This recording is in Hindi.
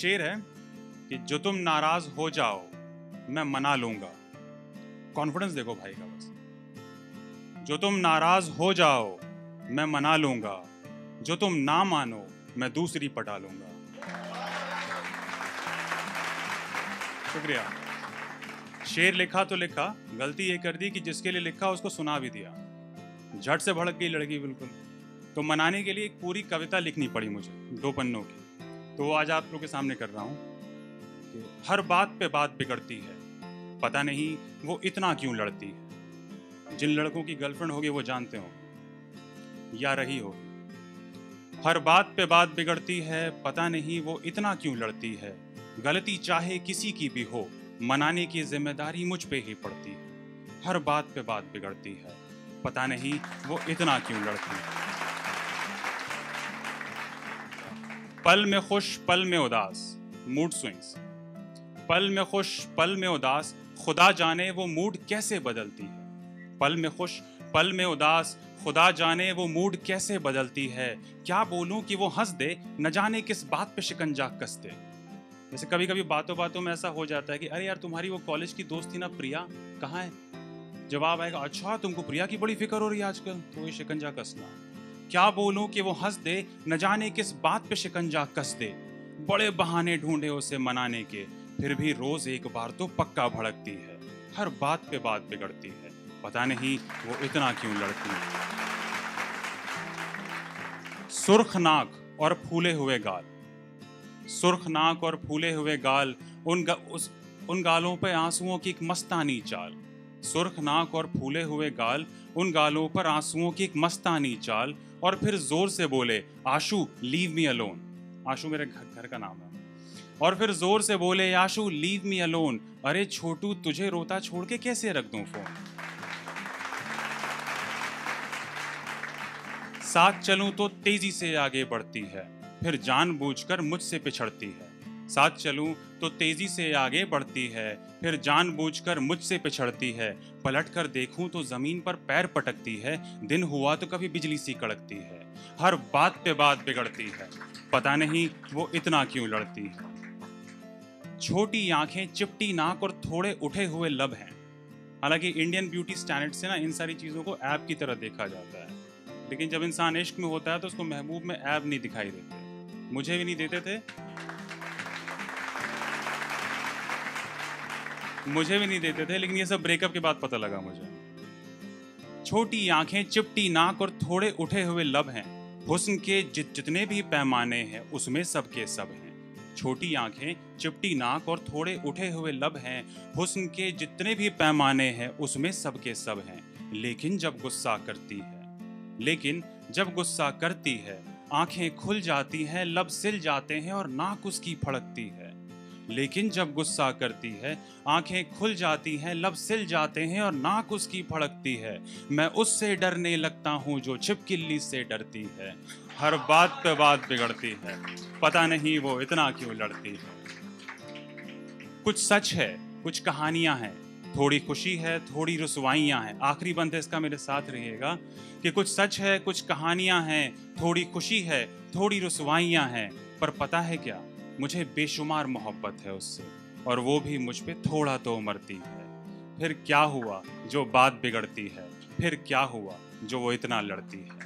शेर है कि जो तुम नाराज हो जाओ मैं मना लूंगा। कॉन्फिडेंस देखो भाई का बस। जो तुम नाराज हो जाओ मैं मना लूंगा, जो तुम ना मानो मैं दूसरी पटा लूंगा। शुक्रिया। शेर लिखा तो लिखा, गलती ये कर दी कि जिसके लिए लिखा उसको सुना भी दिया। झट से भड़क गई लड़की बिल्कुल। तो मनाने के लिए एक पूरी कविता लिखनी पड़ी मुझे 2 पन्नों की। तो वो आज आप लोगों के सामने कर रहा हूँ कि हर बात पे बात बिगड़ती है, पता नहीं वो इतना क्यों लड़ती है। जिन लड़कों की गर्लफ्रेंड होगी वो जानते हो या रही होगी। हर बात पे बात बिगड़ती है, पता नहीं वो इतना क्यों लड़ती है। गलती चाहे किसी की भी हो, मनाने की जिम्मेदारी मुझ पे ही पड़ती है। हर बात पे बात बिगड़ती है, पता नहीं वो इतना क्यों लड़ती है। पल में खुश पल में उदास, मूड स्विंग्स। पल में खुश पल में उदास, खुदा जाने वो मूड कैसे बदलती है। पल में खुश पल में उदास, खुदा जाने वो मूड कैसे बदलती है। क्या बोलूं कि वो हंस दे, न जाने किस बात पे शिकंजा कस दे। जैसे कभी कभी बातों बातों में ऐसा हो जाता है कि अरे यार तुम्हारी वो कॉलेज की दोस्त थी ना प्रिया, कहाँ है। जवाब आएगा अच्छा तुमको प्रिया की बड़ी फिक्र हो रही है आजकल, तो ये शिकंजा कसना। क्या बोलूं कि वो हंस दे, न जाने किस बात पे शिकंजा कस दे। बड़े बहाने ढूंढे उसे मनाने के, फिर भी रोज एक बार तो पक्का भड़कती है। हर बात पे बात बिगड़ती है, पता नहीं वो इतना क्यों लड़ती है। सुर्ख नाक और फूले हुए गाल। सुर्ख नाक और फूले हुए गाल, उन गालों पे आंसुओं की एक मस्तानी चाल। सुर्ख नाक और फूले हुए गाल, उन गालों पर आंसुओं की एक मस्तानी चाल। और फिर जोर से बोले आशु लीव मी अलोन। आशु मेरे घर का नाम है। और फिर जोर से बोले आशु लीव मी अलोन। अरे छोटू तुझे रोता छोड़ के कैसे रख दूं फोन। साथ चलूं तो तेजी से आगे बढ़ती है, फिर जानबूझकर मुझसे पिछड़ती है। साथ चलूं तो तेजी से आगे बढ़ती है, फिर जानबूझकर मुझसे पिछड़ती है। पलटकर देखूं तो जमीन पर पैर पटकती है, दिन हुआ तो कभी बिजली सी कड़कती है। हर बात पे बात बिगड़ती है, पता नहीं वो इतना क्यों लड़ती है। छोटी आंखें, चिपटी नाक और थोड़े उठे हुए लब हैं। हालांकि इंडियन ब्यूटी स्टैंडर्ड से ना इन सारी चीज़ों को ऐप की तरह देखा जाता है, लेकिन जब इंसान इश्क में होता है तो उसको महबूब में ऐब नहीं दिखाई देते। मुझे भी नहीं देते थे, लेकिन ये सब ब्रेकअप के बाद पता लगा मुझे। छोटी आंखें, चिपटी नाक और थोड़े उठे हुए लब हैं। हुस्न के जितने भी पैमाने हैं उसमें सबके सब हैं। छोटी आंखें, चिपटी नाक और थोड़े उठे हुए लब हैं। हुस्न के जितने भी पैमाने हैं उसमें सबके सब हैं। लेकिन जब गुस्सा करती है आंखें खुल जाती हैं, लब सिल जाते हैं और नाक उसकी फड़कती है। लेकिन जब गुस्सा करती है आंखें खुल जाती हैं, लब सिल जाते हैं और नाक उसकी फड़कती है। मैं उससे डरने लगता हूँ जो छिपकली से डरती है। हर बात पे बात बिगड़ती है, पता नहीं वो इतना क्यों लड़ती है। कुछ सच है, कुछ कहानियां हैं, थोड़ी खुशी है, थोड़ी रुसवाइयां हैं। आखिरी बंद है इसका, मेरे साथ रहिएगा कि कुछ सच है, कुछ कहानियां हैं, थोड़ी खुशी है, थोड़ी रुसवाइयां हैं। पर पता है क्या, मुझे बेशुमार मोहब्बत है उससे, और वो भी मुझ पे थोड़ा तो मरती है। फिर क्या हुआ जो बात बिगड़ती है, फिर क्या हुआ जो वो इतना लड़ती है।